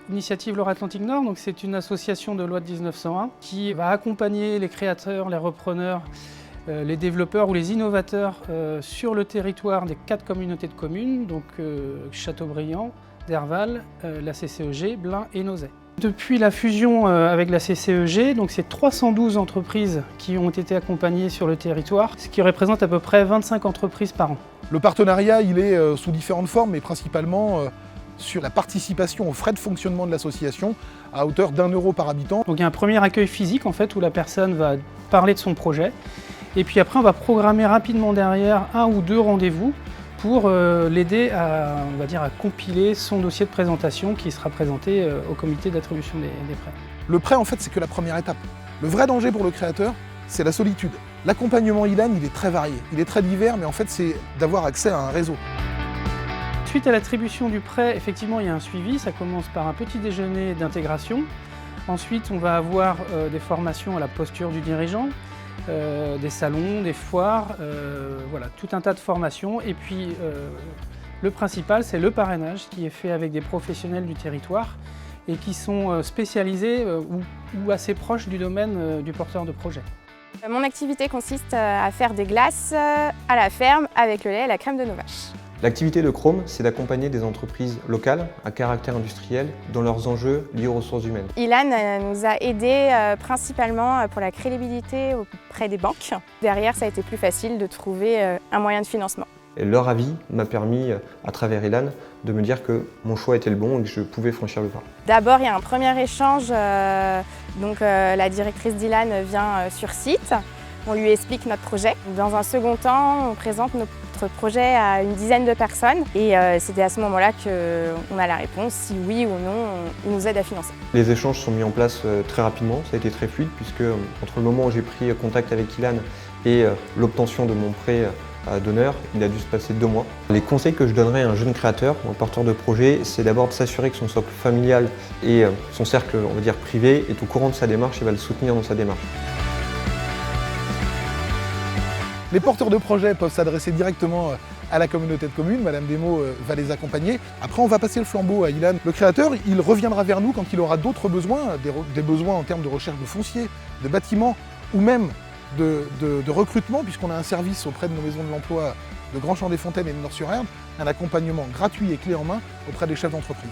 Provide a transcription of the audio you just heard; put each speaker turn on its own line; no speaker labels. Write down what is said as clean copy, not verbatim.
Initiative Loire-Atlantique Nord, donc c'est une association de loi de 1901 qui va accompagner les créateurs, les repreneurs, les développeurs ou les innovateurs sur le territoire des 4 communautés de communes, donc Châteaubriand, Derval, la CCEG, Blain et Nozay. Depuis la fusion avec la CCEG, donc c'est 312 entreprises qui ont été accompagnées sur le territoire, ce qui représente à peu près 25 entreprises par an.
Le partenariat, il est sous différentes formes, mais principalement sur la participation aux frais de fonctionnement de l'association à hauteur d'1 € par habitant.
Donc il y a un premier accueil physique en fait où la personne va parler de son projet et puis après on va programmer rapidement derrière 1 ou 2 rendez-vous pour l'aider à, on va dire, à compiler son dossier de présentation qui sera présenté au comité d'attribution des prêts.
Le prêt en fait c'est que la première étape. Le vrai danger pour le créateur, c'est la solitude. L'accompagnement Ilan, il est très varié, il est très divers, mais en fait c'est d'avoir accès à un réseau.
Suite à l'attribution du prêt, effectivement, il y a un suivi. Ça commence par un petit déjeuner d'intégration. Ensuite, on va avoir des formations à la posture du dirigeant, des salons, des foires, voilà, tout un tas de formations. Et puis, le principal, c'est le parrainage qui est fait avec des professionnels du territoire et qui sont spécialisés ou assez proches du domaine du porteur de projet.
Mon activité consiste à faire des glaces à la ferme avec le lait et la crème de nos vaches.
L'activité de Chrome, c'est d'accompagner des entreprises locales à caractère industriel dans leurs enjeux liés aux ressources humaines.
Ilan nous a aidés principalement pour la crédibilité auprès des banques. Derrière, ça a été plus facile de trouver un moyen de financement.
Et leur avis m'a permis, à travers Ilan, de me dire que mon choix était le bon et que je pouvais franchir le pas.
D'abord, il y a un premier échange. La directrice d'Ilan vient sur site. On lui explique notre projet. Dans un second temps, on présente notre projet à une dizaine de personnes et c'était à ce moment-là qu'on a la réponse, si oui ou non, il nous aide à financer.
Les échanges sont mis en place très rapidement, ça a été très fluide puisque entre le moment où j'ai pris contact avec Ilan et l'obtention de mon prêt d'honneur, il a dû se passer 2 mois. Les conseils que je donnerais à un jeune créateur ou un porteur de projet, c'est d'abord de s'assurer que son socle familial et son cercle, on va dire, privé est au courant de sa démarche et va le soutenir dans sa démarche.
Les porteurs de projets peuvent s'adresser directement à la communauté de communes. Madame Desmaux va les accompagner. Après, on va passer le flambeau à Ilan. Le créateur, il reviendra vers nous quand il aura d'autres besoins, des besoins en termes de recherche de foncier, de bâtiments ou même de recrutement, puisqu'on a un service auprès de nos maisons de l'emploi de Grand Champ des Fontaines et de Nord-sur-Erdre, un accompagnement gratuit et clé en main auprès des chefs d'entreprise.